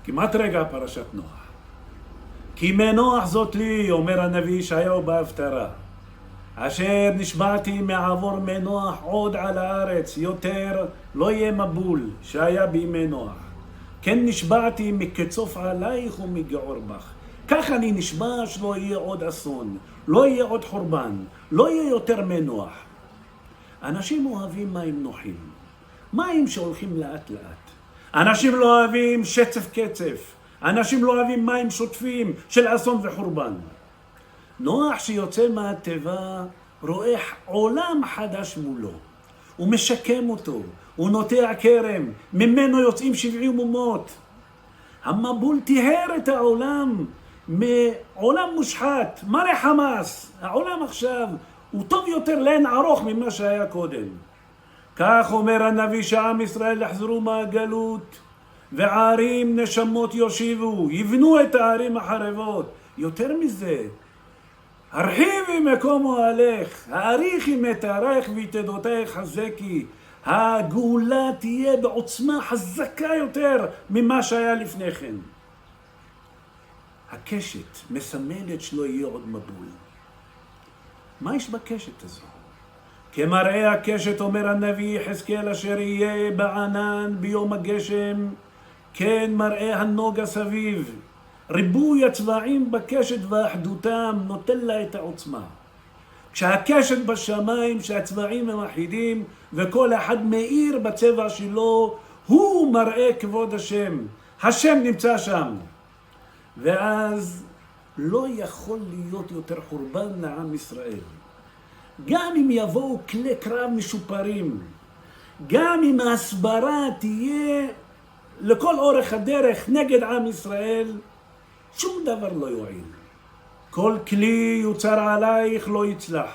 כמעט רגע פרשת נוח. כי מנוח זאת לי, אומר הנביא ישעיהו בהפטרה, אשר נשבעתי מעבור מנוח עוד על הארץ, יותר לא יהיה מבול שהיה בימי נוח. כן נשבעתי מקצוף עלייך ומגעור בך. כך אני נשבע שלא יהיה עוד אסון, לא יהיה עוד חורבן, לא יהיה יותר מנוח. אנשים אוהבים מים נוחים, מים שהולכים לאט לאט. אנשים לא אוהבים שצף קצף, אנשים לא אוהבים מים שוטפים של אסון וחורבן. נוח שיוצא מהטבע רואה עולם חדש מולו, הוא משקם אותו, הוא נוטע כרם, ממנו יוצאים 70 אומות. המבול טיהר את העולם מעולם מושחת, מלא חמאס. העולם עכשיו הוא טוב יותר לאין ערוך ממה שהיה קודם. כך אומר הנביא שעם ישראל יחזרו מהגלות, וערים נשמות יושיבו, יבנו את הערים החרבות. יותר מזה, הרחיבי מקום אוהלך, האריכי מטרייך ויתדותייך חזקי. הגאולה תהיה בעוצמה חזקה יותר ממה שהיה לפני כן. הקשת מסמלת שלא יהיה עוד מבול. מה יש בקשת הזו? כמראה הקשת, אומר הנביא יחזקאל, אשר יהיה בענן ביום הגשם, כן מראה הנוגה סביב. ריבוי הצבעים בקשת ואחדותם נותן לה את העוצמה. כשהקשת בשמיים, שהצבעים הם אחידים וכל אחד מאיר בצבע שלו, הוא מראה כבוד השם. השם נמצא שם. ואז לא יכול להיות יותר חורבן לעם ישראל. גם אם יבואו כלי קרב משופרים, גם אם ההסברה תהיה לכל אורך הדרך נגד עם ישראל, שום דבר לא יועיל. כל כלי יוצר עלייך לא יצלח,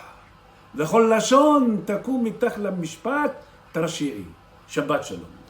וכל לשון תקום מתחת למשפט תרשיעי. שבת שלום.